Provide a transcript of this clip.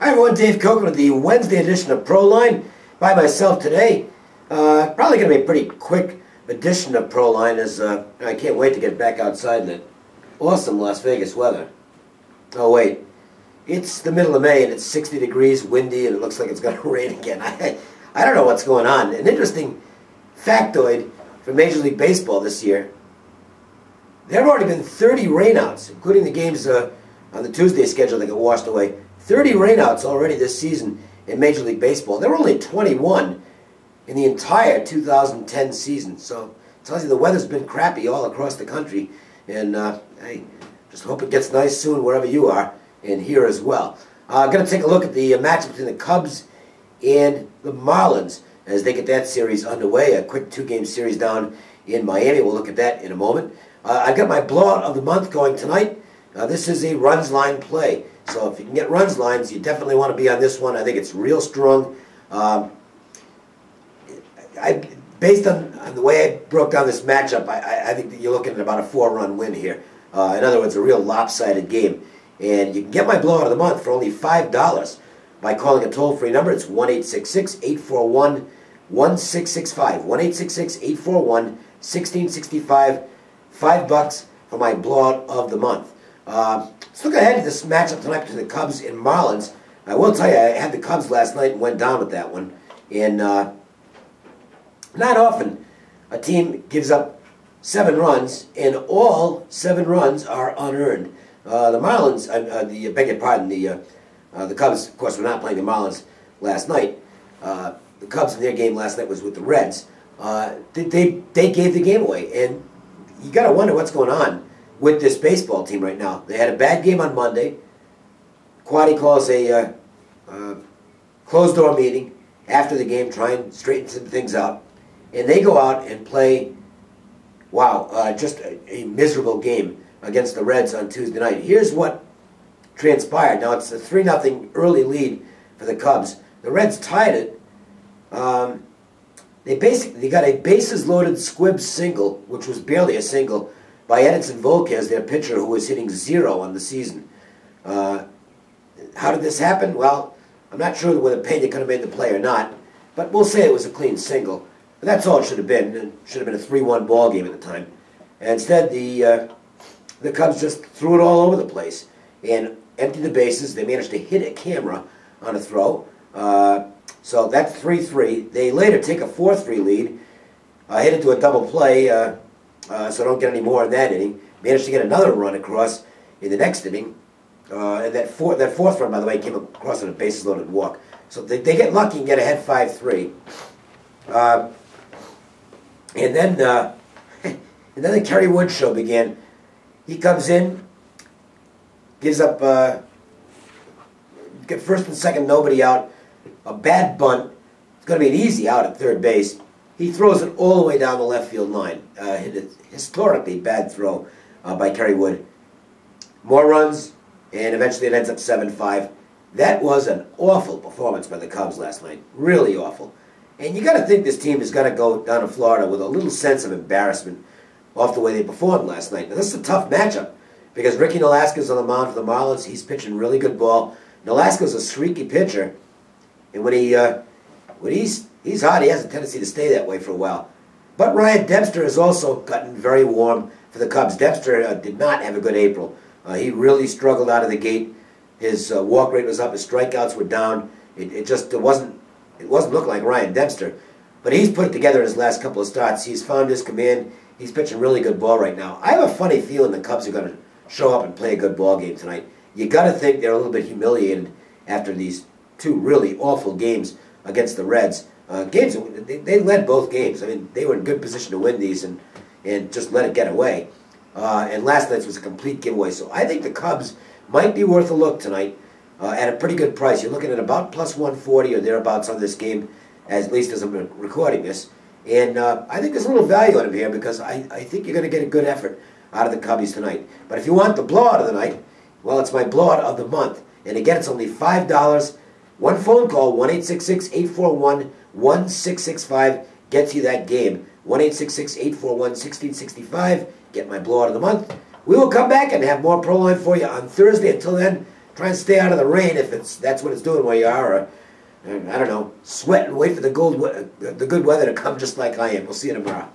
Hi everyone, Dave Coker with the Wednesday edition of Proline. By myself today. Probably going to be a pretty quick edition of Proline as I can't wait to get back outside in that awesome Las Vegas weather. Oh wait, it's the middle of May and it's 60 degrees, windy, and it looks like it's going to rain again. I don't know what's going on. An interesting factoid for Major League Baseball this year. There have already been 30 rainouts, including the games on the Tuesday schedule that got washed away. 30 rainouts already this season in Major League Baseball. There were only 21 in the entire 2010 season. So it tells you the weather's been crappy all across the country. And I just hope it gets nice soon wherever you are, and here as well. I'm going to take a look at the matchup between the Cubs and the Marlins as they get that series underway. A quick two-game series down in Miami. We'll look at that in a moment. I've got my blowout of the month going tonight. This is a runs line play. So if you can get runs lines, you definitely want to be on this one. I think it's real strong. Based on the way I broke down this matchup, I think that you're looking at about a 4-run win here. In other words, a real lopsided game. And you can get my blowout of the month for only $5 by calling a toll-free number. It's 1-866-841-1665. 1-866-841-1665. $5 for my blowout of the month. Let's look ahead to this matchup tonight between the Cubs and Marlins. I will tell you, I had the Cubs last night and went down with that one. And not often a team gives up 7 runs, and all 7 runs are unearned. The Marlins, beg your pardon, the Cubs, of course, were not playing the Marlins last night. The Cubs in their game last night was with the Reds. They gave the game away, and you got to wonder what's going on with this baseball team right now. They had a bad game on Monday. Quaddy calls a closed-door meeting after the game, try and straighten some things out. And they go out and play, just a miserable game against the Reds on Tuesday night. Here's what transpired. Now, it's a 3-0 early lead for the Cubs. The Reds tied it. They got a bases-loaded squib single, which was barely a single, by Edinson Volquez, their pitcher, who was hitting 0 on the season. How did this happen? Well, I'm not sure whether Pena could have made the play or not, but we'll say it was a clean single. But that's all it should have been. It should have been a 3-1 ball game at the time. And instead, the Cubs just threw it all over the place and emptied the bases. They managed to hit a camera on a throw. So that's 3-3. They later take a 4-3 lead, hit it to a double play, so don't get any more in that inning. Managed to get another run across in the next inning. And that fourth run, by the way, came across on a bases-loaded walk. So they get lucky and get ahead 5-3. And then the Kerry Wood show began. He comes in, gives up get first and second, nobody out. A bad bunt. It's going to be an easy out at third base. He throws it all the way down the left field line. Hit a historically bad throw by Kerry Wood. More runs, and eventually it ends up 7-5. That was an awful performance by the Cubs last night. Really awful. And you got to think this team has got to go down to Florida with a little sense of embarrassment off the way they performed last night. Now, this is a tough matchup because Ricky Nolasco's on the mound for the Marlins. He's pitching really good ball. Nolasco's a streaky pitcher, and when he's hot, he has a tendency to stay that way for a while. But Ryan Dempster has also gotten very warm for the Cubs. Dempster did not have a good April. He really struggled out of the gate. His walk rate was up. His strikeouts were down. It wasn't looking like Ryan Dempster. But he's put it together in his last couple of starts. He's found his command. He's pitching really good ball right now. I have a funny feeling the Cubs are going to show up and play a good ball game tonight. You got to think they're a little bit humiliated after these 2 really awful games against the Reds. They led both games. I mean, they were in good position to win these and just let it get away. And last night's was a complete giveaway. So I think the Cubs might be worth a look tonight at a pretty good price. You're looking at about plus 140 or thereabouts on this game, at least as I'm recording this. And I think there's a little value on him here because I think you're going to get a good effort out of the Cubbies tonight. But if you want the blowout of the night, well, it's my blowout of the month. And again, it's only $5. One phone call, 1-866-841-1665, gets you that game. 1-866-841-1665. Get my blowout of the month. We will come back and have more Proline for you on Thursday. Until then, try and stay out of the rain if that's what it's doing where you are. Or, I don't know, sweat and wait for the good weather to come just like I am. We'll see you tomorrow.